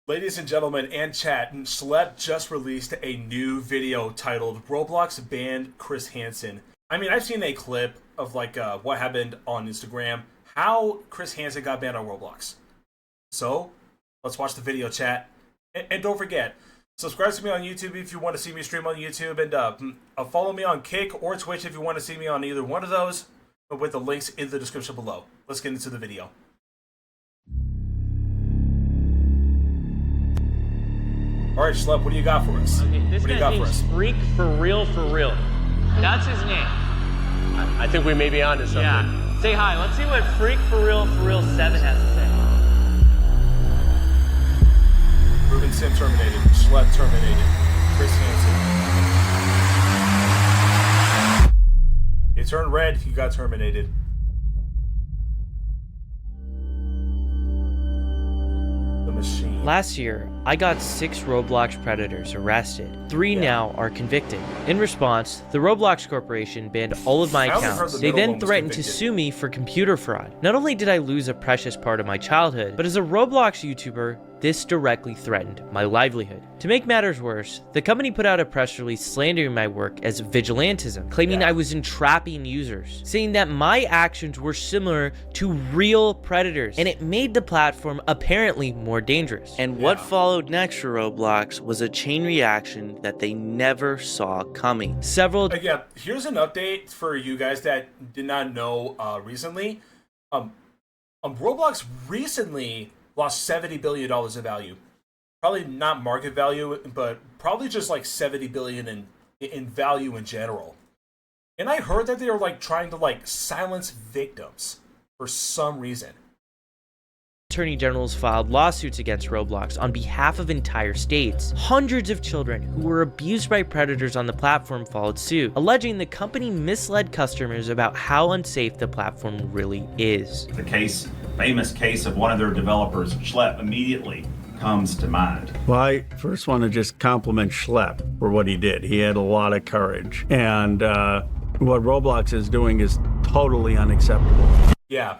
Ladies and gentlemen, and chat, Schlep just released a new video titled Roblox banned Chris Hansen. I mean, I've seen a clip of what happened on Instagram, how Chris Hansen got banned on Roblox. So, let's watch the video, chat. And don't forget, subscribe to me on YouTube if you want to see me stream on YouTube, and follow me on Kick or Twitch if you want to see me on either one of those, with the links in the description below. Let's get into the video. All right, Schlep, what do you got for us? Okay, this what do you got guy's for us? name's Freak for real, for real. That's his name. I think we may be onto something. Yeah. Say hi. Let's see what Freak for real, 7 has to say. Ruben Sim terminated. Schlep terminated. Chris Hansen. It turned red. He got terminated. The machine. Last year, I got 6 Roblox predators arrested. 3 now are convicted. In response, the Roblox Corporation banned all of my accounts. They then threatened to sue me for computer fraud. Not only did I lose a precious part of my childhood, but as a Roblox YouTuber, this directly threatened my livelihood. To make matters worse, the company put out a press release slandering my work as vigilantism, claiming I was entrapping users, saying that my actions were similar to real predators, and it made the platform apparently more dangerous. And what followed next for Roblox was a chain reaction that they never saw coming. Yeah, here's an update for you guys that did not know recently. Roblox recently lost $70 billion in value. Probably not market value, but probably just like $70 billion in value in general. And I heard that they were trying to silence victims for some reason. Attorney generals filed lawsuits against Roblox on behalf of entire states. Hundreds of children who were abused by predators on the platform followed suit, alleging the company misled customers about how unsafe the platform really is. The famous case of one of their developers, Schlep, immediately comes to mind. Well, I first want to just compliment Schlep for what he did. He had a lot of courage, and what Roblox is doing is totally unacceptable. Yeah,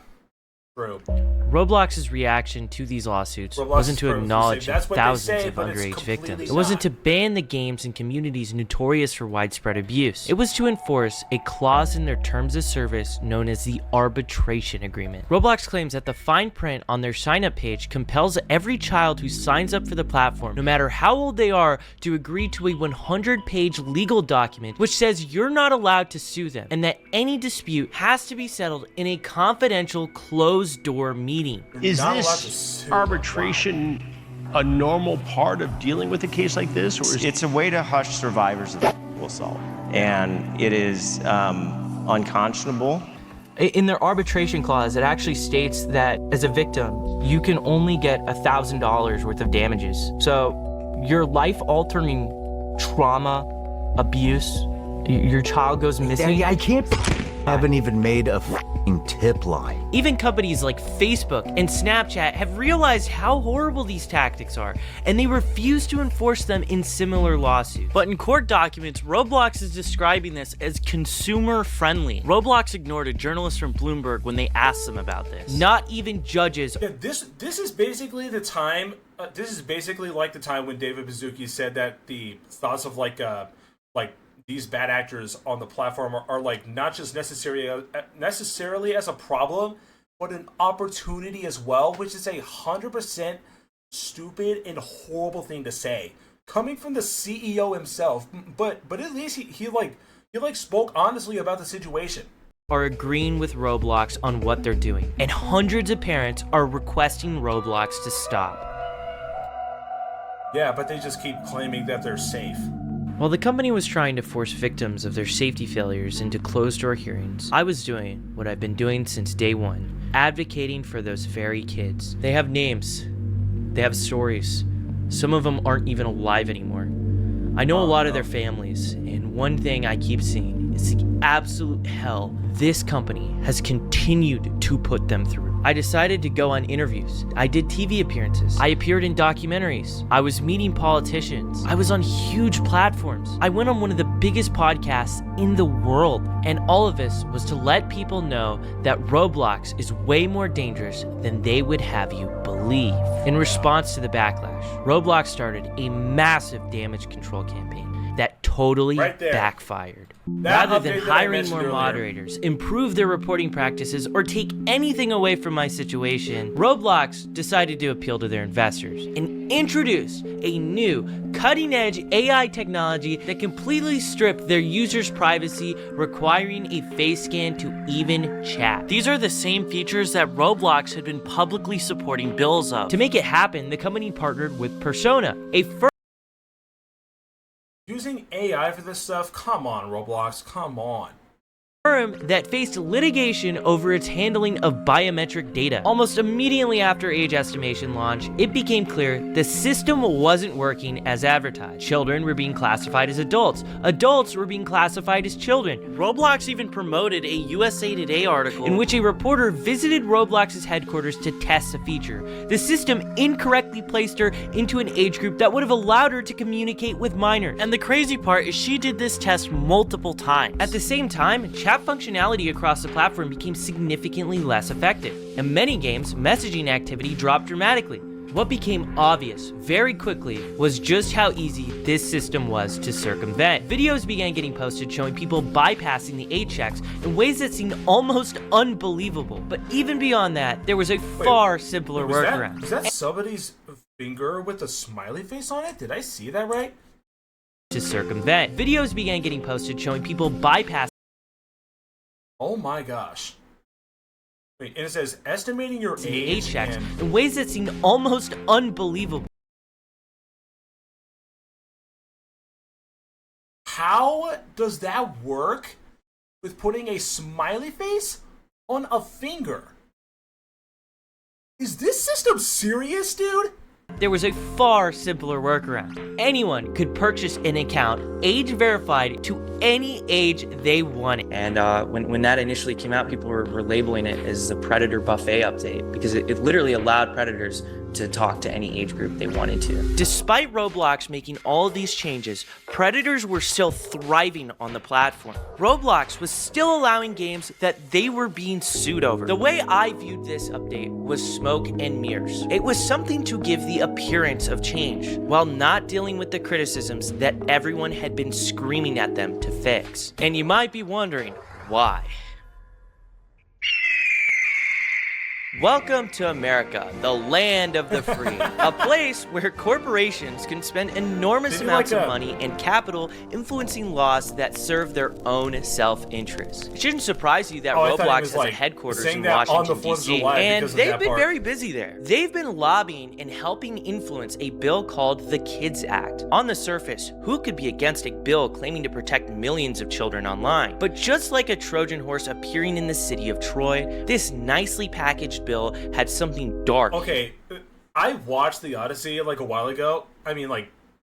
true. Roblox's reaction to these lawsuits wasn't to acknowledge thousands of underage victims. It wasn't to ban the games in communities notorious for widespread abuse. It was to enforce a clause in their terms of service known as the arbitration agreement. Roblox claims that the fine print on their sign-up page compels every child who signs up for the platform, no matter how old they are, to agree to a 100-page legal document which says you're not allowed to sue them, and that any dispute has to be settled in a confidential, closed-door meeting. Is this arbitration a normal part of dealing with a case like this, or is it's a way to hush survivors of assault, and it is unconscionable. In their arbitration clause, it actually states that as a victim, you can only get $1,000 worth of damages. So your life-altering trauma, abuse, your child goes missing. I haven't even made a tip line. Even companies like Facebook and Snapchat have realized how horrible these tactics are, and they refuse to enforce them in similar lawsuits. But in court documents, Roblox is describing this as consumer friendly. Roblox ignored a journalist from Bloomberg when they asked them about this. Not even judges. Yeah, this is basically the time. This is basically like the time when David Baszucki said that the thoughts of these bad actors on the platform are not just necessarily as a problem, but an opportunity as well, which is 100% stupid and horrible thing to say, coming from the CEO himself. But at least he spoke honestly about the situation. Are agreeing with Roblox on what they're doing, and hundreds of parents are requesting Roblox to stop. Yeah, but they just keep claiming that they're safe. While the company was trying to force victims of their safety failures into closed-door hearings, I was doing what I've been doing since day one, advocating for those very kids. They have names. They have stories. Some of them aren't even alive anymore. I know a lot of their families, and one thing I keep seeing is the absolute hell this company has continued to put them through. I decided to go on interviews. I did TV appearances. I appeared in documentaries. I was meeting politicians. I was on huge platforms. I went on one of the biggest podcasts in the world. And all of this was to let people know that Roblox is way more dangerous than they would have you believe. In response to the backlash, Roblox started a massive damage control campaign that totally backfired. Rather than hiring more moderators, improve their reporting practices, or take anything away from my situation, Roblox decided to appeal to their investors and introduce a new cutting-edge AI technology that completely stripped their users' privacy, requiring a face scan to even chat. These are the same features that Roblox had been publicly supporting bills of. To make it happen, the company partnered with Persona, a firm using AI for this stuff? Come on, Roblox, come on. That faced litigation over its handling of biometric data. Almost immediately after age estimation launch, it became clear the system wasn't working as advertised. Children were being classified as adults. Adults were being classified as children. Roblox even promoted a USA Today article in which a reporter visited Roblox's headquarters to test a feature. The system incorrectly placed her into an age group that would have allowed her to communicate with minors. And the crazy part is she did this test multiple times. At the same time, chat functionality across the platform became significantly less effective. In many games, messaging activity dropped dramatically. What became obvious very quickly was just how easy this system was to circumvent. Videos began getting posted showing people bypassing the age checks in ways that seemed almost unbelievable. But even beyond that, there was a far simpler workaround. Was that somebody's finger with a smiley face on it? Did I see that right? To circumvent. Videos began getting posted showing people bypassing. Oh my gosh. Wait, and it says estimating your age checks in ways that seemed almost unbelievable. How does that work with putting a smiley face on a finger? Is this system serious, dude? There was a far simpler workaround. Anyone could purchase an account, age verified to any age they wanted. And when that initially came out, people were labeling it as the Predator Buffet update because it literally allowed predators to talk to any age group they wanted to. Despite Roblox making all of these changes, predators were still thriving on the platform. Roblox was still allowing games that they were being sued over. The way I viewed this update was smoke and mirrors. It was something to give the appearance of change, while not dealing with the criticisms that everyone had been screaming at them to fix. And you might be wondering, why? Welcome to America, the land of the free, a place where corporations can spend enormous amounts of money and capital influencing laws that serve their own self-interest. It shouldn't surprise you that Roblox has a headquarters in Washington, D.C., and they've been very busy there. They've been lobbying and helping influence a bill called the Kids Act. On the surface, who could be against a bill claiming to protect millions of children online? But just like a Trojan horse appearing in the city of Troy, this nicely packaged bill had something dark. Okay, I watched The Odyssey like a while ago. I mean, like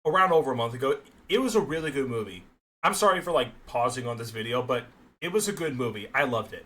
around over a month ago. It was a really good movie. I'm sorry for like pausing on this video, but it was a good movie. I loved it.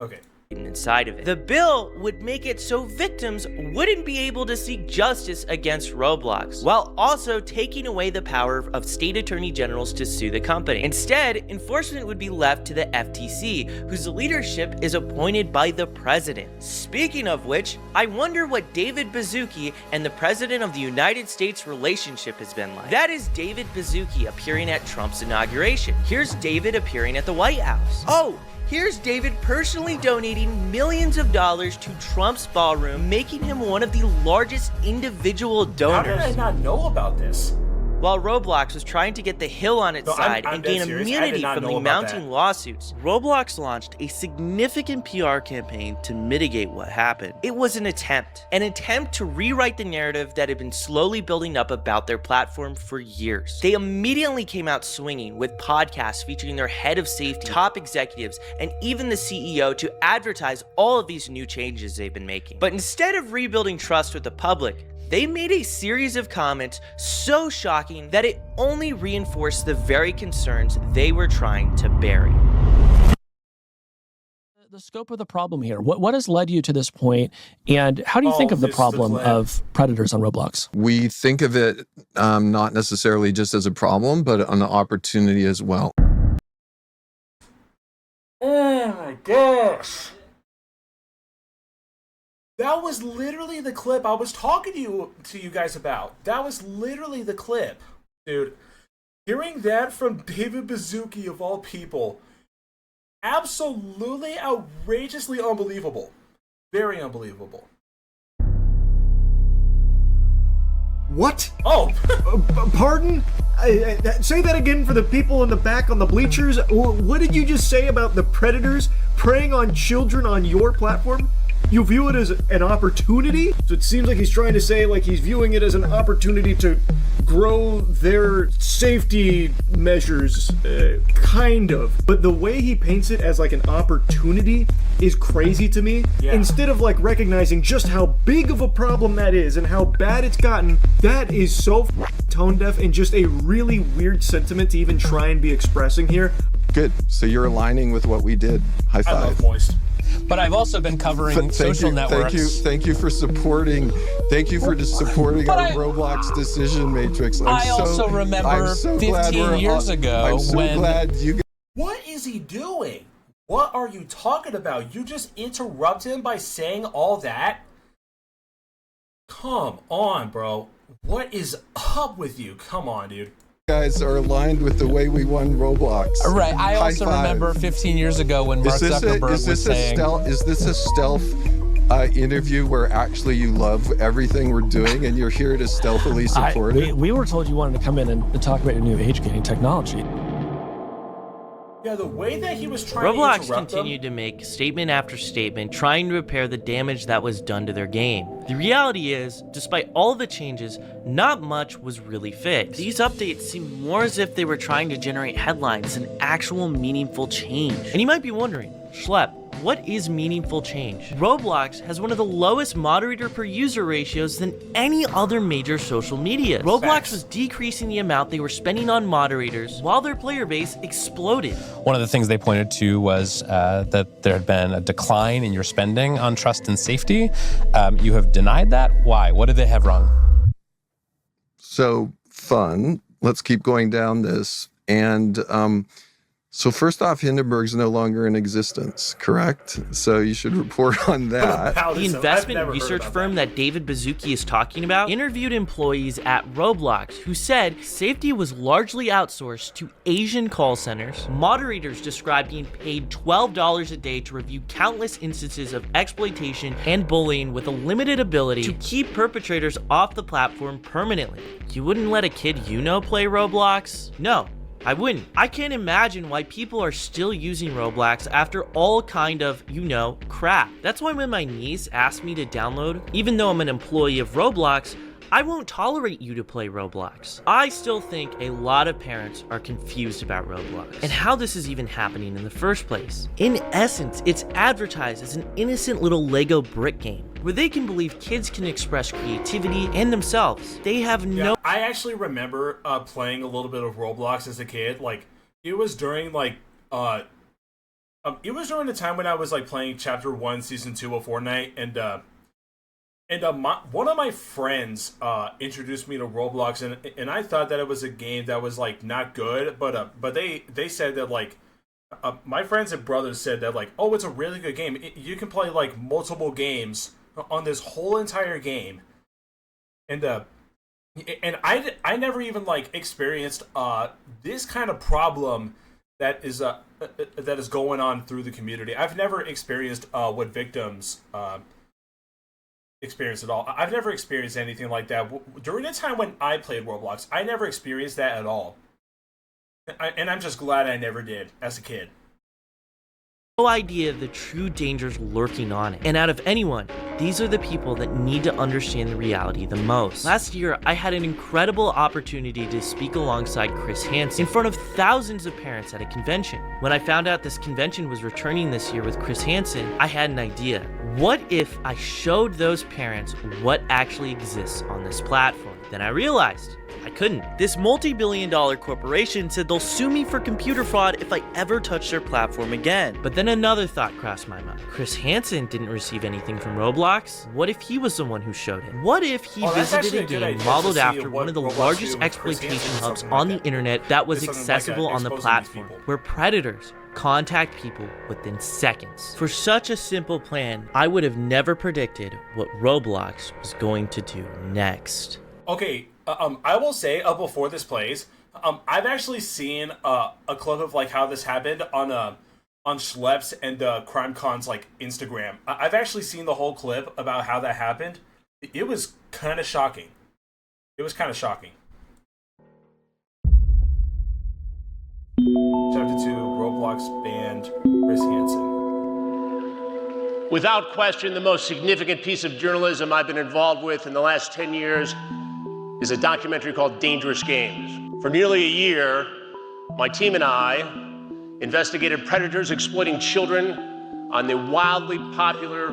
Okay. Inside of it. The bill would make it so victims wouldn't be able to seek justice against Roblox, while also taking away the power of state attorney generals to sue the company. Instead, enforcement would be left to the FTC, whose leadership is appointed by the president. Speaking of which, I wonder what David Baszucki and the president of the United States relationship has been like. That is David Baszucki appearing at Trump's inauguration. Here's David appearing at the White House. Oh, here's David personally donating millions of dollars to Trump's ballroom, making him one of the largest individual donors. How did I not know about this? While Roblox was trying to get the hill on its side and gain immunity from the mounting lawsuits, Roblox launched a significant PR campaign to mitigate what happened. It was an attempt to rewrite the narrative that had been slowly building up about their platform for years. They immediately came out swinging with podcasts featuring their head of safety, top executives, and even the CEO to advertise all of these new changes they've been making. But instead of rebuilding trust with the public, they made a series of comments so shocking that it only reinforced the very concerns they were trying to bury. the scope of the problem here? What has led you to this point, and how do you think of the problem of predators on Roblox? We think of it not necessarily just as a problem, but an opportunity as well. Oh my gosh. That was literally the clip I was talking to you guys about. That was literally the clip. Dude, hearing that from David Baszucki of all people, absolutely outrageously unbelievable. Very unbelievable. What? Oh! Pardon? Say that again for the people in the back on the bleachers. What did you just say about the predators preying on children on your platform? You view it as an opportunity? So it seems like he's trying to say like he's viewing it as an opportunity to grow their safety measures, kind of. But the way he paints it as like an opportunity is crazy to me. Yeah. Instead of like recognizing just how big of a problem that is and how bad it's gotten, that is so tone deaf and just a really weird sentiment to even try and be expressing here. Good. So you're aligning with what we did. High five. I love Moist. But I've also been covering social networks. Thank you for supporting. Thank you for supporting our Roblox decision matrix. I also remember 15 years ago I'm so when. Glad you. What is he doing? What are you talking about? You just interrupt him by saying all that? Come on, bro. What is up with you? Come on, dude. Guys are aligned with the way we won Roblox. Right. I also remember 15 years ago when Mark Zuckerberg was saying... Is this a stealth interview where actually you love everything we're doing and you're here to stealthily support it? We were told you wanted to come in and talk about your new age-gating technology. Yeah, the way that he was trying Roblox to continued to make statement after statement, trying to repair the damage that was done to their game. The reality is, despite all the changes, not much was really fixed. These updates seem more as if they were trying to generate headlines than actual meaningful change. And you might be wondering, Schlep, what is meaningful change? Roblox has one of the lowest moderator per user ratios than any other major social media. Roblox was decreasing the amount they were spending on moderators while their player base exploded. One of the things they pointed to was that there had been a decline in your spending on trust and safety. You have denied that. Why? What did they have wrong? So fun. Let's keep going down this. And so first off, Hindenburg's no longer in existence, correct? So you should report on that. The investment research firm that David Baszucki is talking about interviewed employees at Roblox who said safety was largely outsourced to Asian call centers. Moderators described being paid $12 a day to review countless instances of exploitation and bullying with a limited ability to keep perpetrators off the platform permanently. You wouldn't let a kid you know play Roblox? No. I wouldn't. I can't imagine why people are still using Roblox after all kind of, crap. That's why when my niece asked me to download, even though I'm an employee of Roblox, I won't tolerate you to play Roblox. I still think a lot of parents are confused about Roblox and how this is even happening in the first place. In essence, it's advertised as an innocent little Lego brick game where they can believe kids can express creativity and themselves. They have no... I actually remember playing a little bit of Roblox as a kid. Like, it was during it was during the time when I was like playing Chapter 1, Season 2 of Fortnite, and one of my friends introduced me to Roblox, and I thought that it was a game that was like not good, but they said that like my friends and brothers said that like, oh, it's a really good game. You can play like multiple games on this whole entire game, and I never even like experienced this kind of problem that is going on through the community. I've never experienced what victims experience at all. I've never experienced anything like that. During the time when I played Roblox, I never experienced that at all. And I'm just glad I never did as a kid. No idea of the true dangers lurking on it. And out of anyone, these are the people that need to understand the reality the most. Last year, I had an incredible opportunity to speak alongside Chris Hansen in front of thousands of parents at a convention. When I found out this convention was returning this year with Chris Hansen, I had an idea. What if I showed those parents what actually exists on this platform? Then I realized I couldn't. This multi-billion-dollar corporation said they'll sue me for computer fraud if I ever touch their platform again. But then another thought crossed my mind. Chris Hansen didn't receive anything from Roblox. What if he was the one who showed it? What if he visited a game modeled after one of the largest exploitation hubs on the internet that was accessible on the platform, where predators contact people within seconds? For such a simple plan, I would have never predicted what Roblox was going to do next. Okay, I will say, before this plays, I've actually seen a clip of like how this happened on Schlepp's and CrimeCon's like Instagram. I've actually seen the whole clip about how that happened. It was kind of shocking. Chapter 2, Roblox banned Chris Hansen. Without question, the most significant piece of journalism I've been involved with in the last 10 years is a documentary called Dangerous Games. For nearly a year, my team and I investigated predators exploiting children on the wildly popular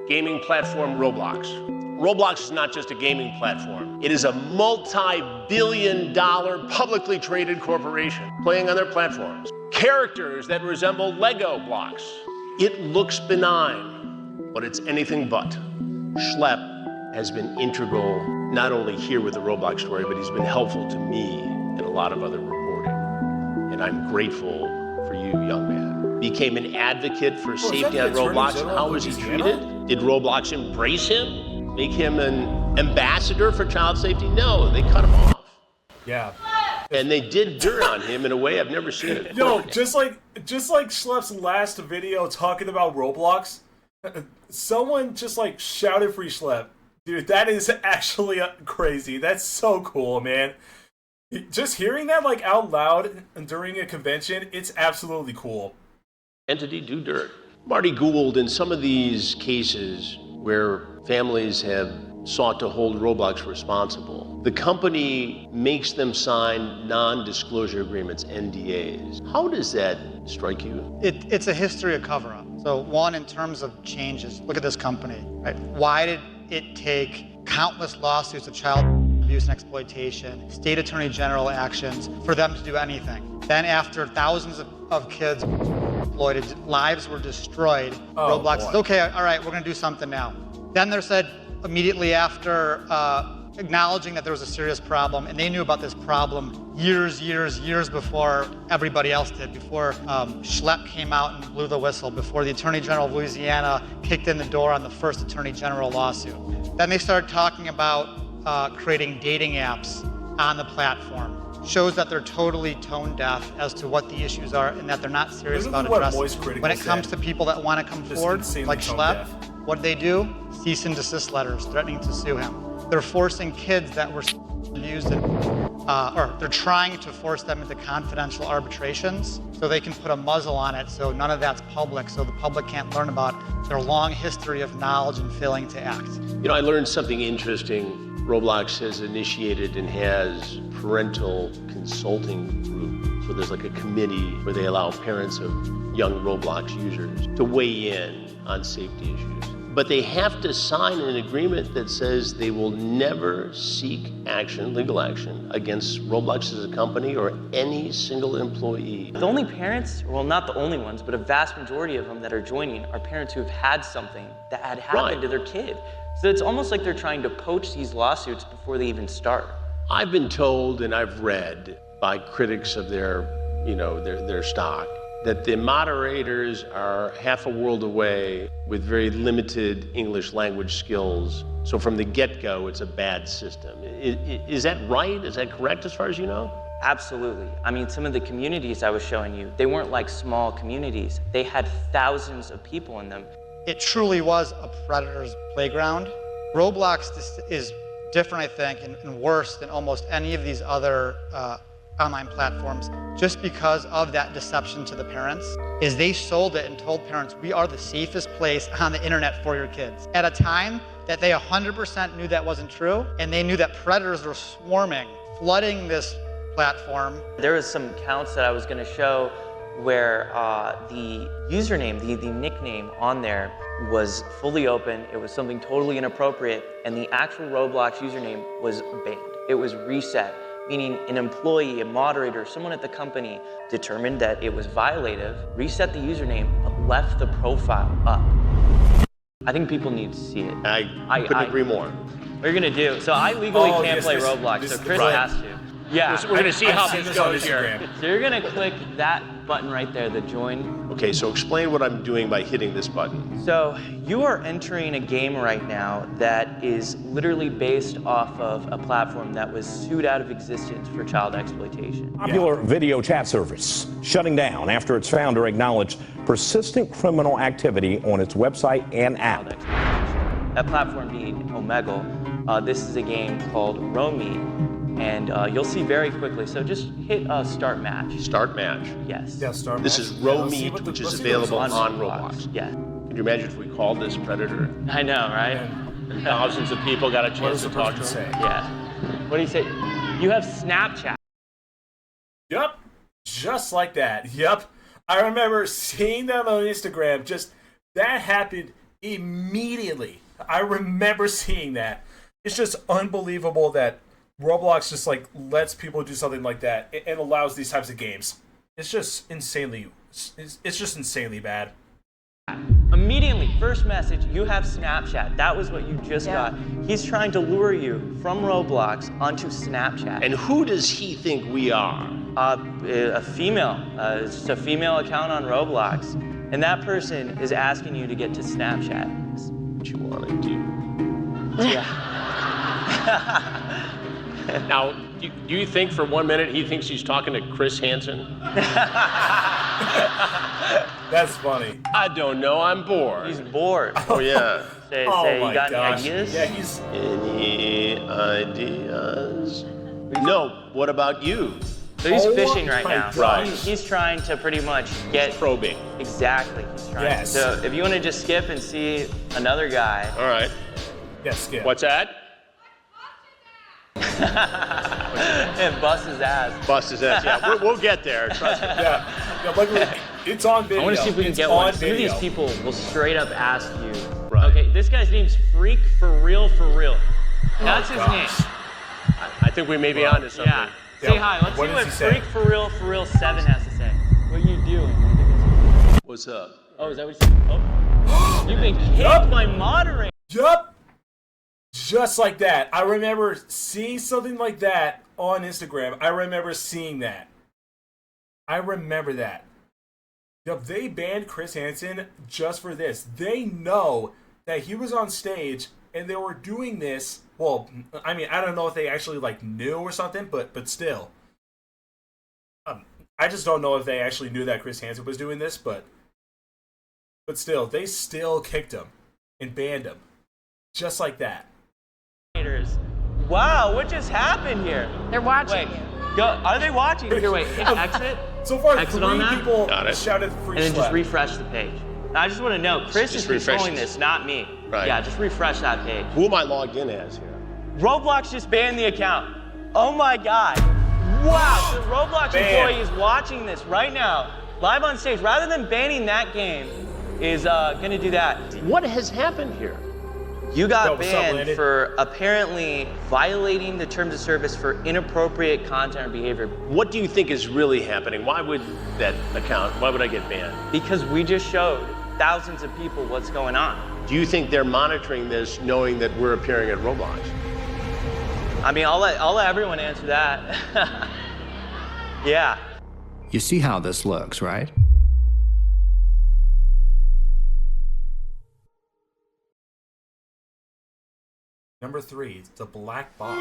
gaming platform Roblox. Roblox is not just a gaming platform. It is a multi-billion-dollar publicly traded corporation playing on their platforms. Characters that resemble Lego blocks. It looks benign, but it's anything but. Schlepp has been integral, not only here with the Roblox story, but he's been helpful to me and a lot of other reporting. And I'm grateful for you, young man. Became an advocate for safety on Roblox. And how was he treated? Did Roblox embrace him? Make him an ambassador for child safety? No, they cut him off. Yeah. And they did dirt on him in a way I've never seen it before. Yo, just like Schlepp's last video talking about Roblox, someone just like shouted free Schlepp. Dude, that is actually crazy. That's so cool, man. Just hearing that like out loud during a convention, it's absolutely cool. Entity do dirt. Marty Gould, in some of these cases where families have sought to hold Roblox responsible, the company makes them sign non-disclosure agreements, NDAs. How does that strike you? It's a history of cover-up. So one, in terms of changes, look at this company, right? Why did it take countless lawsuits of child abuse and exploitation, state attorney general actions for them to do anything? Then after thousands of kids exploited, lives were destroyed, Roblox says, okay, all right, we're gonna do something now. Then they said immediately after acknowledging that there was a serious problem, and they knew about this problem years before everybody else did, before Schlepp came out and blew the whistle, before the Attorney General of Louisiana kicked in the door on the first Attorney General lawsuit. Then they started talking about creating dating apps on the platform. Shows that they're totally tone deaf as to what the issues are and that they're not serious about addressing. When it comes to people that want to come forward, like Schlepp, what they do? Cease and desist letters threatening to sue him. They're forcing kids that were abused, or they're trying to force them into confidential arbitrations so they can put a muzzle on it so none of that's public, so the public can't learn about their long history of knowledge and failing to act. You know, I learned something interesting. Roblox has initiated and has parental consulting group. So there's like a committee where they allow parents of young Roblox users to weigh in on safety issues. But they have to sign an agreement that says they will never seek action, legal action, against Roblox as a company or any single employee. The only parents, well, not the only ones, but a vast majority of them that are joining are parents who have had something that had happened to their kid. So it's almost like they're trying to poach these lawsuits before they even start. I've been told and I've read by critics of their stock that the moderators are half a world away with very limited English language skills. So from the get-go, it's a bad system. Is that right? Is that correct as far as you know? Absolutely. I mean, some of the communities I was showing you, they weren't like small communities. They had thousands of people in them. It truly was a predator's playground. Roblox is different, I think, and worse than almost any of these other online platforms, just because of that deception to the parents, is they sold it and told parents, we are the safest place on the internet for your kids. At a time that they 100% knew that wasn't true, and they knew that predators were swarming, flooding this platform. There was some accounts that I was gonna show where the username, the nickname on there was fully open, it was something totally inappropriate, and the actual Roblox username was banned. It was reset, meaning an employee, a moderator, someone at the company determined that it was violative, reset the username, but left the profile up. I think people need to see it. I couldn't agree more. What are you gonna do? So I legally can't play Roblox, so Chris has to. Yeah. We're gonna see how this goes here. So you're gonna click that button right there, the join. Okay, so explain what I'm doing by hitting this button. So you are entering a game right now that is literally based off of a platform that was sued out of existence for child exploitation. Popular video chat service shutting down after its founder acknowledged persistent criminal activity on its website and app. That platform being Omegle. This is a game called Romeet. And you'll see very quickly. So just hit start match. Start match. Yes. Yeah, start match. This is Romeet, which is available on Roblox. Yeah. Could you imagine if we called this Predator? I know, right? And thousands of people got a chance to talk to him. Yeah. What do you say? You have Snapchat. Yup. Just like that. Yup. I remember seeing that on Instagram. Just that happened immediately. I remember seeing that. It's just unbelievable that Roblox just like lets people do something like that and allows these types of games. It's just insanely bad. Immediately, first message, you have Snapchat. That was what you just got. He's trying to lure you from Roblox onto Snapchat. And who does he think we are? A female. It's just a female account on Roblox. And that person is asking you to get to Snapchat. What you want to do? Yeah. Now, do you think for 1 minute he thinks he's talking to Chris Hansen? That's funny. I don't know. I'm bored. He's bored. Oh, yeah. Say, Oh you my got gosh. any ideas? Yeah, he's... Any ideas? No. What about you? So he's fishing right now. Right. He's trying to pretty much get... Probing. Exactly. He's trying Yes. to. So if you want to just skip and see another guy. All right. Yeah, skip. What's that? And bust his ass. Bust his ass, yeah. We'll get there, trust me. Yeah, luckily, it's on video. I want to see if we can It's get on one. Some of video. these people will straight up ask you. Right. Okay, this guy's name's Freak for Real For Real. That's his name. I think we may be onto something. Yeah. Say hi. Let's What see does what he say? Freak For Real 7 has to say. What are you doing? What's up? Oh, is that what you said? Oh. You've been kicked by moderator. Yup. Just like that. I remember seeing something like that on Instagram. I remember seeing that. I remember that. Yup, they banned Chris Hansen just for this. They know that he was on stage and they were doing this. Well, I mean, I don't know if they actually like knew or something, but still. I just don't know if they actually knew that Chris Hansen was doing this, but still, they still kicked him and banned him. Just like that. Wow, what just happened here? They're watching Wait, you. go. Are they watching? Here, wait. Hit exit. So far, Exit 3 on that? people Got it. shouted free And then just slap. refresh the page. Now, I just want to know, Chris Just is refresh controlling it. this, not me. Right. Yeah, just refresh that page. Who am I logged in as here? Roblox just banned the account. Oh my God. Wow, the Roblox Bam. employee is watching this right now, live on stage. Rather than banning that game, is gonna do that. What has happened here? You got Yo, what's up, banned Landon? for apparently violating the terms of service for inappropriate content or behavior. What do you think is really happening? Why would that account, why would I get banned? Because we just showed thousands of people what's going on. Do you think they're monitoring this knowing that we're appearing at Roblox? I mean, I'll let everyone answer that. Yeah. You see how this looks, right? Number 3, the black box.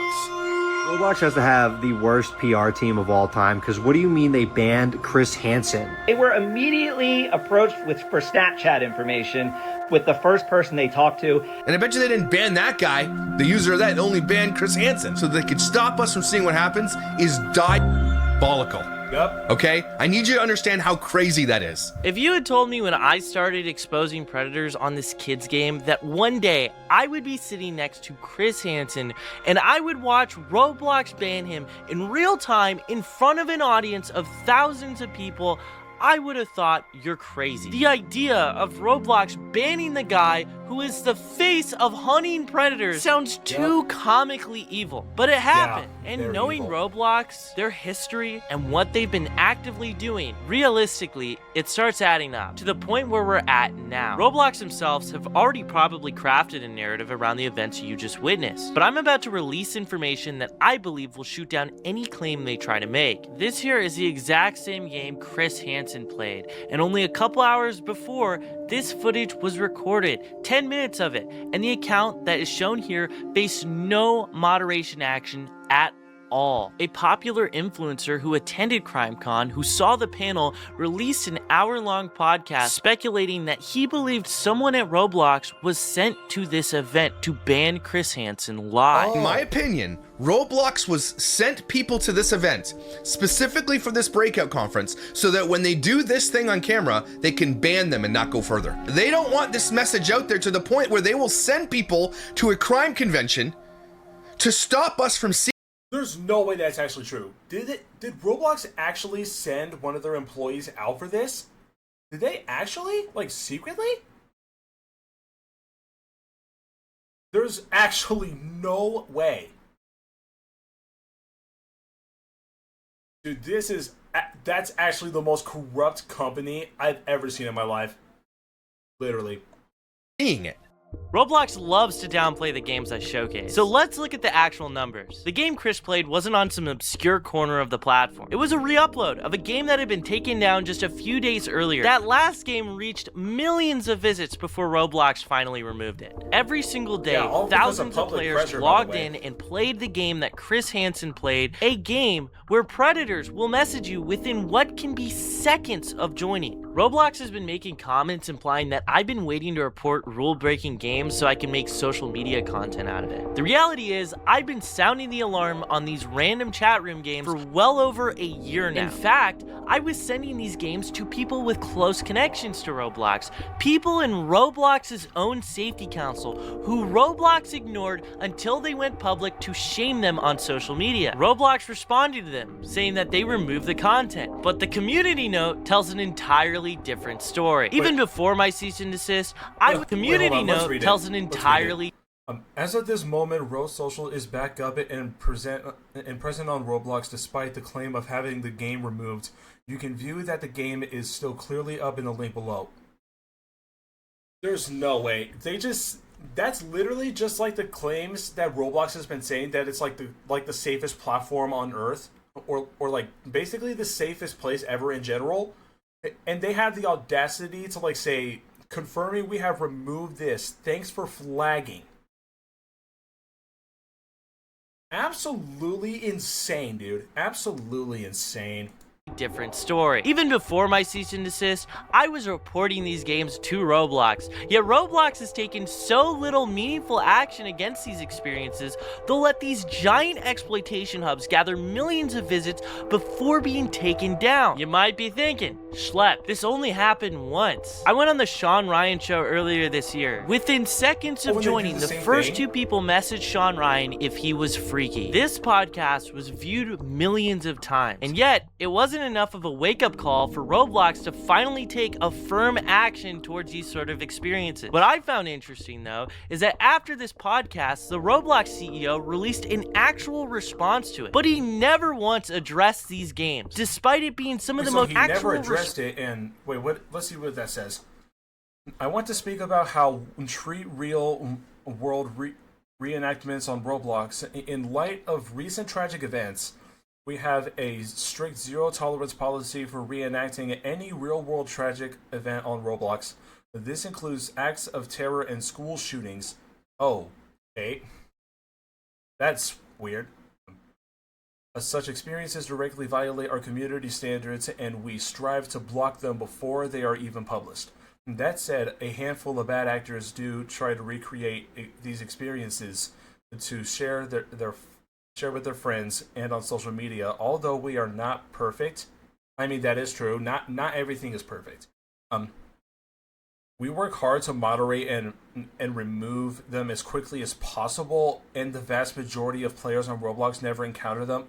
Roblox has to have the worst PR team of all time, because what do you mean they banned Chris Hansen? They were immediately approached for Snapchat information with the first person they talked to. And I bet you they didn't ban that guy, the user of that, and only banned Chris Hansen. So they could stop us from seeing what happens is diabolical. Yep. Okay? I need you to understand how crazy that is. If you had told me when I started exposing predators on this kids game that one day I would be sitting next to Chris Hansen and I would watch Roblox ban him in real time in front of an audience of thousands of people, I would have thought you're crazy. The idea of Roblox banning the guy who is the face of hunting predators sounds too comically evil, but it happened. And knowing Roblox, their history, and what they've been actively doing, realistically, it starts adding up to the point where we're at now. Roblox themselves have already probably crafted a narrative around the events you just witnessed, but I'm about to release information that I believe will shoot down any claim they try to make. This here is the exact same game Chris Hansen played, and only a couple hours before, this footage was recorded, 10 minutes of it, and the account that is shown here faced no moderation action at all. A popular influencer who attended CrimeCon, who saw the panel, released an hour-long podcast speculating that he believed someone at Roblox was sent to this event to ban Chris Hansen live. In my opinion, Roblox was sent people to this event specifically for this breakout conference so that when they do this thing on camera, they can ban them and not go further. They don't want this message out there to the point where they will send people to a crime convention to stop us from seeing. There's no way that's actually true. Did Roblox actually send one of their employees out for this? Did they actually? Like, secretly? There's actually no way. Dude, that's actually the most corrupt company I've ever seen in my life. Literally. Seeing it. Roblox loves to downplay the games I showcase, so let's look at the actual numbers. The game Chris played wasn't on some obscure corner of the platform. It was a re-upload of a game that had been taken down just a few days earlier. That last game reached millions of visits before Roblox finally removed it. Every single day, thousands of players logged in and played the game that Chris Hansen played, a game where predators will message you within what can be seconds of joining. Roblox has been making comments implying that I've been waiting to report rule-breaking games so I can make social media content out of it. The reality is, I've been sounding the alarm on these random chat room games for well over a year now. In fact, I was sending these games to people with close connections to Roblox, people in Roblox's own safety council, who Roblox ignored until they went public to shame them on social media. Roblox responded to them, saying that they removed the content, but the community note tells an entirely different story. Even before my cease and desist, community note tells an entirely. As of this moment, Rose Social is back up and present on Roblox despite the claim of having the game removed. You can view that the game is still clearly up in the link below. There's no way. That's literally just like the claims that Roblox has been saying that it's like the safest platform on earth, or like basically the safest place ever in general. And they have the audacity to like say, confirming we have removed this. Thanks for flagging. Absolutely insane, dude. Absolutely insane. Different story. Even before my cease and desist, I was reporting these games to Roblox. Yet Roblox has taken so little meaningful action against these experiences, they'll let these giant exploitation hubs gather millions of visits before being taken down. You might be thinking, Schlep, this only happened once. I went on the Sean Ryan show earlier this year. Within seconds of joining, the first two people messaged Sean Ryan if he was freaky. This podcast was viewed millions of times, and yet it wasn't enough of a wake-up call for Roblox to finally take a firm action towards these sort of experiences. What I found interesting, though, is that after this podcast, the Roblox CEO released an actual response to it, but he never once addressed these games, despite it being some of the most actual. He never addressed it, and wait, what? Let's see what that says. I want to speak about how treat real world reenactments on Roblox in light of recent tragic events. We have a strict zero-tolerance policy for reenacting any real-world tragic event on Roblox. This includes acts of terror and school shootings. Oh, okay. That's weird. Such experiences directly violate our community standards, and we strive to block them before they are even published. That said, a handful of bad actors do try to recreate these experiences to share with their friends and on social media. Although we are not perfect, I mean, that is true. Not everything is perfect. We work hard to moderate and remove them as quickly as possible, and the vast majority of players on Roblox never encounter them.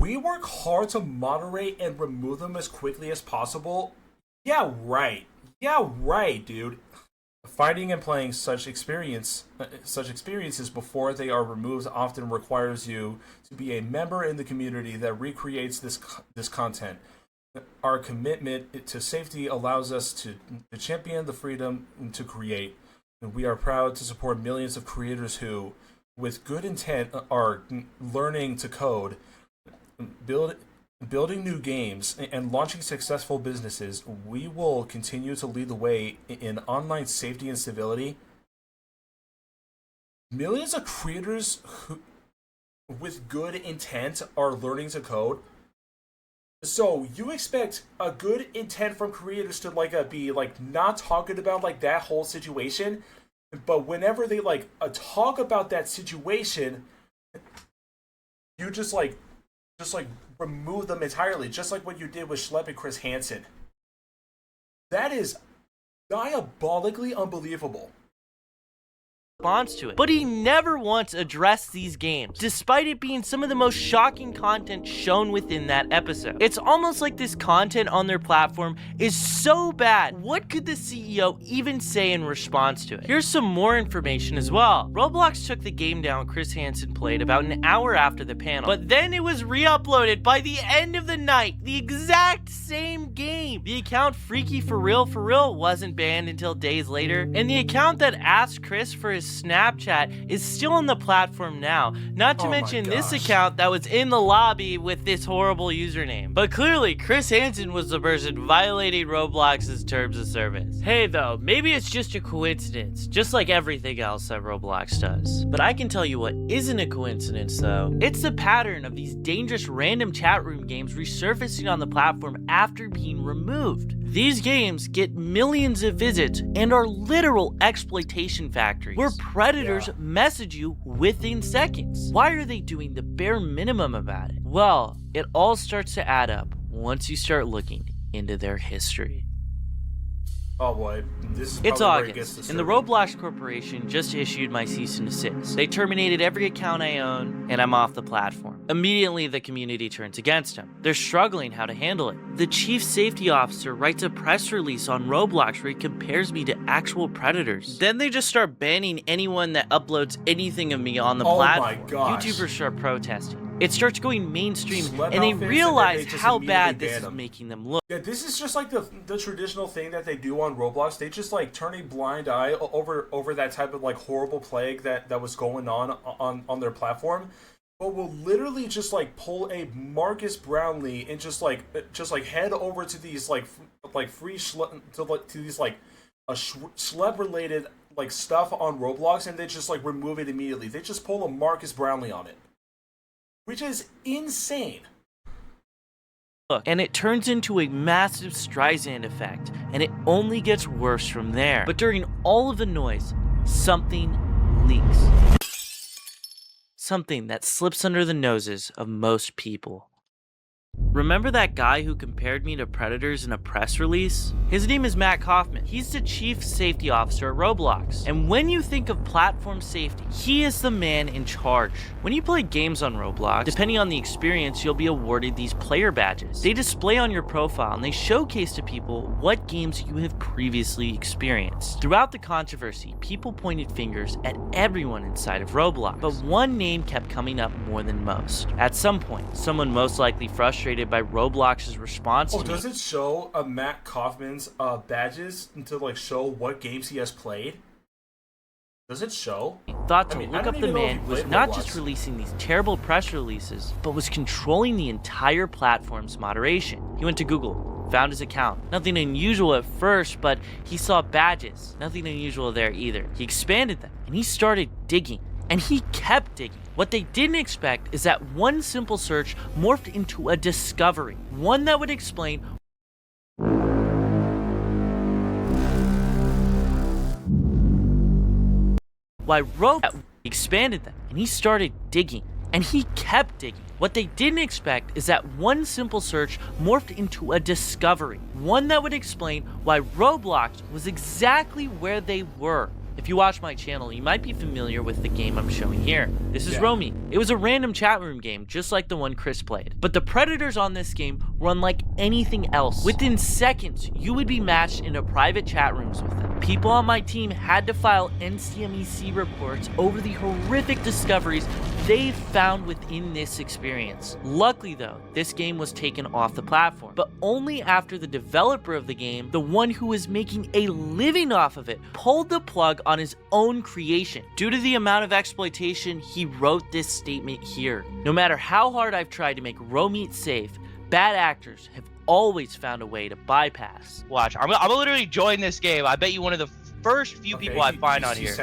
We work hard to moderate and remove them as quickly as possible. Yeah, right. Yeah, right, dude. Finding and playing such experiences before they are removed often requires you to be a member in the community that recreates this content. Our commitment to safety allows us to champion the freedom to create. And we are proud to support millions of creators who, with good intent, are learning to code, building new games, and launching successful businesses. We will continue to lead the way in online safety and civility. Millions of creators who, with good intent, are learning to code. So you expect a good intent from creators to be not talking about that whole situation, but whenever they talk about that situation, you just remove them entirely, just like what you did with Schlep and Chris Hansen. That is diabolically unbelievable. Response to it, but he never once addressed these games, despite it being some of the most shocking content shown within that episode. It's almost like this content on their platform is so bad. What could the CEO even say in response to it? Here's some more information as well. Roblox took the game down Chris Hansen played about an hour after the panel, but then it was re-uploaded by the end of the night, the exact same game. The account Freaky For Real wasn't banned until days later, and the account that asked Chris for his Snapchat is still on the platform now, not to mention this account that was in the lobby with this horrible username. But clearly, Chris Hansen was the person violating Roblox's terms of service. Hey though, maybe it's just a coincidence, just like everything else that Roblox does. But I can tell you what isn't a coincidence though. It's the pattern of these dangerous random chat room games resurfacing on the platform after being removed. These games get millions of visits and are literal exploitation factories where predators message you within seconds. Why are they doing the bare minimum about it? Well, it all starts to add up once you start looking into their history. Oh boy, this is it's August, and the Roblox Corporation just issued my cease and desist. They terminated every account I own, and I'm off the platform. Immediately, the community turns against them. They're struggling how to handle it. The chief safety officer writes a press release on Roblox where he compares me to actual predators. Then they just start banning anyone that uploads anything of me on the platform. My gosh. YouTubers start protesting. It starts going mainstream, and they realize how bad this is making them look. Yeah, this is just like the traditional thing that they do on Roblox. They just turn a blind eye over that type of horrible plague that was going on their platform. But will literally just pull a Marcus Brownlee and just head over to these free to these Schlep related stuff on Roblox, and they just remove it immediately. They just pull a Marcus Brownlee on it. Which is insane. And it turns into a massive Streisand effect, and it only gets worse from there. But during all of the noise, something leaks. Something that slips under the noses of most people. Remember that guy who compared me to predators in a press release? His name is Matt Kaufman. He's the chief safety officer at Roblox. And when you think of platform safety, he is the man in charge. When you play games on Roblox, depending on the experience, you'll be awarded these player badges. They display on your profile and they showcase to people what games you have previously experienced. Throughout the controversy, people pointed fingers at everyone inside of Roblox, but one name kept coming up more than most. At some point, someone most likely frustrated by Roblox's response to me. Does it show Matt Kaufman's badges to show what games he has played? Does it show? Thought to look up the man who was not just releasing these terrible press releases, but was controlling the entire platform's moderation. He went to Google, found his account. Nothing unusual at first, but he saw badges. Nothing unusual there either. He expanded them, and he started digging. And he kept digging. What they didn't expect is that one simple search morphed into a discovery. One that would explain why Roblox expanded them. And he started digging. And he kept digging. What they didn't expect is that one simple search morphed into a discovery. One that would explain why Roblox was exactly where they were. If you watch my channel, you might be familiar with the game I'm showing here. This is Romy. It was a random chat room game, just like the one Chris played. But the predators on this game were unlike anything else. Within seconds, you would be matched into private chat rooms with them. People on my team had to file NCMEC reports over the horrific discoveries they found within this experience. Luckily though, this game was taken off the platform, but only after the developer of the game, the one who was making a living off of it, pulled the plug on his own creation. Due to the amount of exploitation, he wrote this statement here. No matter how hard I've tried to make Romeat safe, bad actors have always found a way to bypass. Watch, I'm gonna literally join this game. I bet you one of the first few people I find on here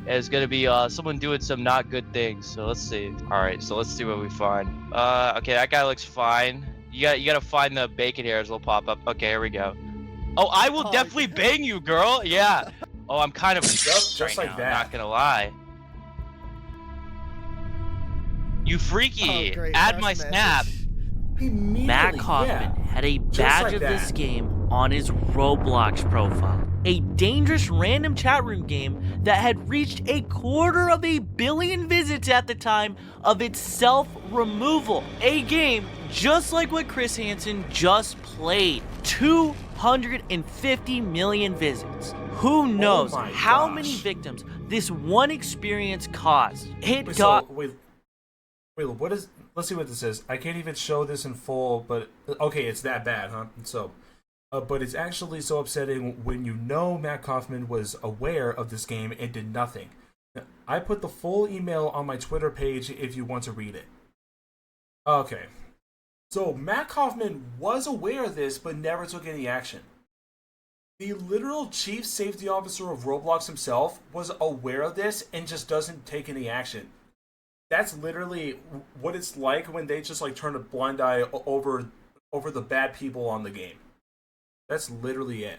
is gonna be someone doing some not good things. So let's see. All right, so let's see what we find. Okay, that guy looks fine. You gotta find the bacon hairs will pop up. Okay, here we go. Oh, I will definitely bang you, girl. Yeah. Oh, I'm kind of just right like now, that. I'm not gonna lie. You freaky. Add my snap. Matt Kaufman had a badge of this game on his Roblox profile. A dangerous random chat room game that had reached 250 million visits at the time of its self-removal. A game just like what Chris Hansen just played. 250 million visits. Who knows how many victims this one experience caused? Wait, what is... Let's see what this is. I can't even show this in full, but... Okay, it's that bad, huh? So... but it's actually so upsetting when you know Matt Kaufman was aware of this game and did nothing. I put the full email on my Twitter page if you want to read it. Okay. So Matt Kaufman was aware of this, but never took any action. The literal chief safety officer of Roblox himself was aware of this and just doesn't take any action. That's literally what it's like when they just like turn a blind eye over the bad people on the game. That's literally it.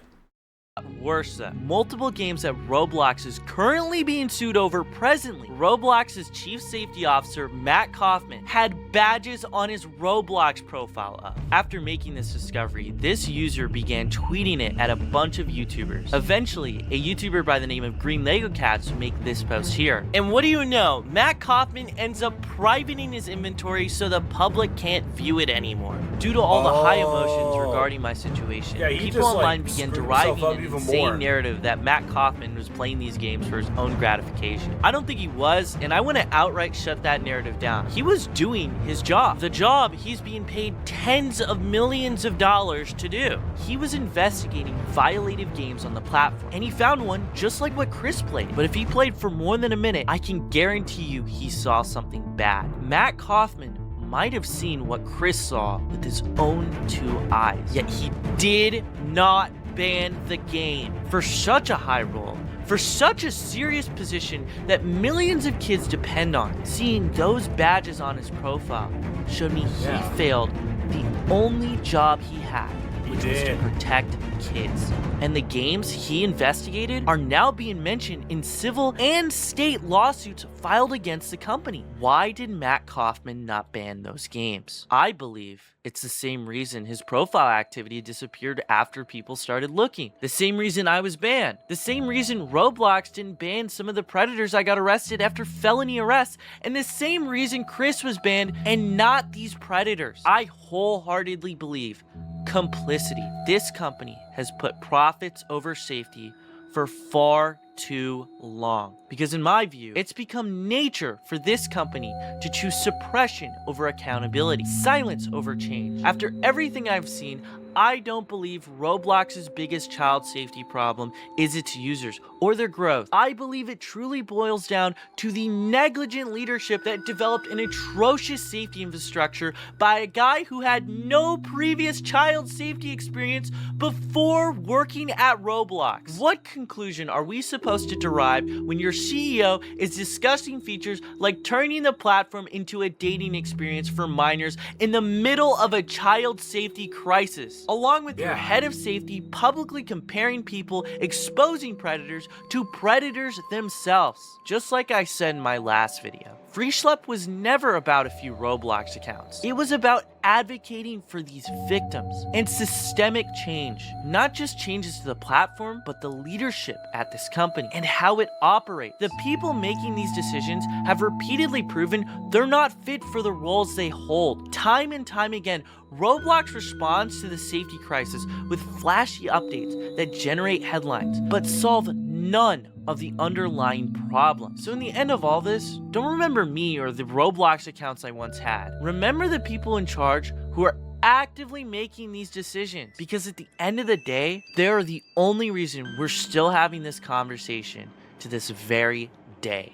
Worse than multiple games that Roblox is currently being sued over presently. Roblox's chief safety officer, Matt Kaufman, had badges on his Roblox profile up. After making this discovery, this user began tweeting it at a bunch of YouTubers. Eventually, a YouTuber by the name of Green Lego Cats would make this post here. And what do you know? Matt Kaufman ends up privating his inventory so the public can't view it anymore. Due to all the high emotions regarding my situation, people online began deriving an insane narrative that Matt Kaufman was playing these games for his own gratification. I don't think he was, and I want to outright shut that narrative down. He was doing his job. The job he's being paid tens of millions of dollars to do. He was investigating violative games on the platform, and he found one just like what Chris played. But if he played for more than a minute, I can guarantee you he saw something bad. Matt Kaufman might have seen what Chris saw with his own 2 eyes, yet he did not ban the game for such a high role, for such a serious position that millions of kids depend on. Seeing those badges on his profile showed me he failed the only job he had, which was to protect kids. And the games he investigated are now being mentioned in civil and state lawsuits filed against the company. Why did Matt Kaufman not ban those games? I believe it's the same reason his profile activity disappeared after people started looking. The same reason I was banned. The same reason Roblox didn't ban some of the predators I got arrested after felony arrests. And the same reason Chris was banned and not these predators. I wholeheartedly believe complicity. This company has put profits over safety for far too long. Because in my view, it's become nature for this company to choose suppression over accountability, silence over change. After everything I've seen, I don't believe Roblox's biggest child safety problem is its users or their growth. I believe it truly boils down to the negligent leadership that developed an atrocious safety infrastructure by a guy who had no previous child safety experience before working at Roblox. What conclusion are we supposed to derive when your CEO is discussing features like turning the platform into a dating experience for minors in the middle of a child safety crisis? Along with your head of safety publicly comparing people exposing predators to predators themselves. Just like I said in my last video, Free Schlep was never about a few Roblox accounts. It was about advocating for these victims and systemic change. Not just changes to the platform, but the leadership at this company and how it operates. The people making these decisions have repeatedly proven they're not fit for the roles they hold. Time and time again, Roblox responds to the safety crisis with flashy updates that generate headlines, but solve none of the underlying problem. So in the end of all this, don't remember me or the Roblox accounts I once had. Remember the people in charge who are actively making these decisions, because at the end of the day, they are the only reason we're still having this conversation to this very day.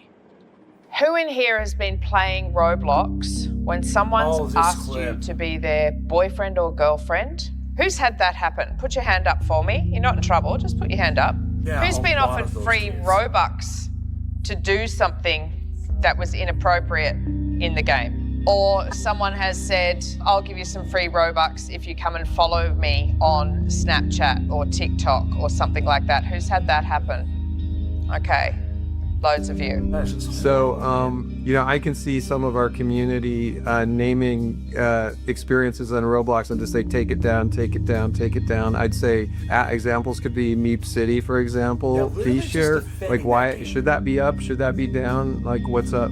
Who in here has been playing Roblox when someone's asked you to be their boyfriend or girlfriend? Who's had that happen? Put your hand up for me. You're not in trouble, just put your hand up. Yeah, who's been offered free Robux to do something that was inappropriate in the game? Or someone has said, I'll give you some free Robux if you come and follow me on Snapchat or TikTok or something like that. Who's had that happen? Okay. Loads of you. So, I can see some of our community naming experiences on Roblox and just say, take it down, take it down, take it down. I'd say examples could be Meep City, for example. V-Share, like why, should that be up? Should that be down? Like what's up?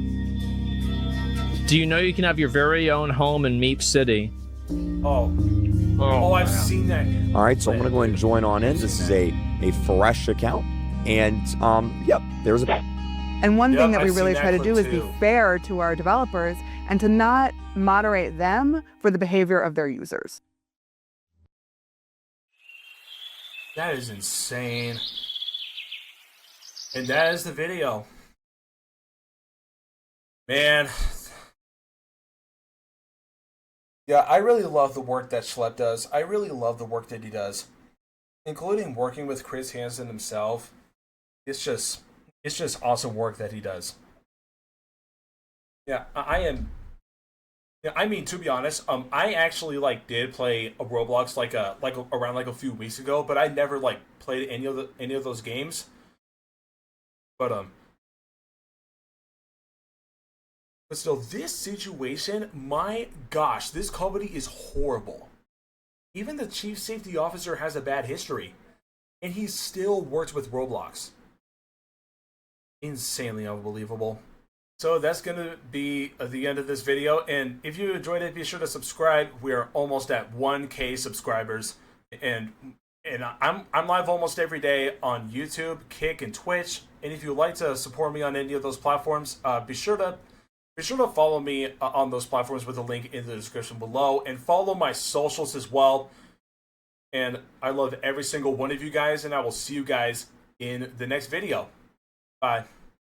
Do you know you can have your very own home in Meep City? Oh, I've seen that. All right, so I'm gonna go ahead and join on in. This is a fresh account. And yep, there's a... And one thing that we really try to do is be fair to our developers and to not moderate them for the behavior of their users. That is insane. And that is the video. Man. Yeah, I really love the work that Schlep does. I really love the work that he does. Including working with Chris Hansen himself. It's just awesome work that he does. Yeah, I am. Yeah, I mean, to be honest, I actually did play a Roblox around a few weeks ago, but I never played any of those games. But still, this situation, my gosh, this company is horrible. Even the chief safety officer has a bad history, and he still works with Roblox. Insanely unbelievable. So that's gonna be the end of this video, and if you enjoyed it, be sure to subscribe. We are almost at 1K subscribers, and I'm live almost every day on YouTube, Kick, and Twitch. And if you'd like to support me on any of those platforms, be sure to follow me on those platforms with a link in the description below, and follow my socials as well. And I love every single one of you guys, and I will see you guys in the next video. Bye.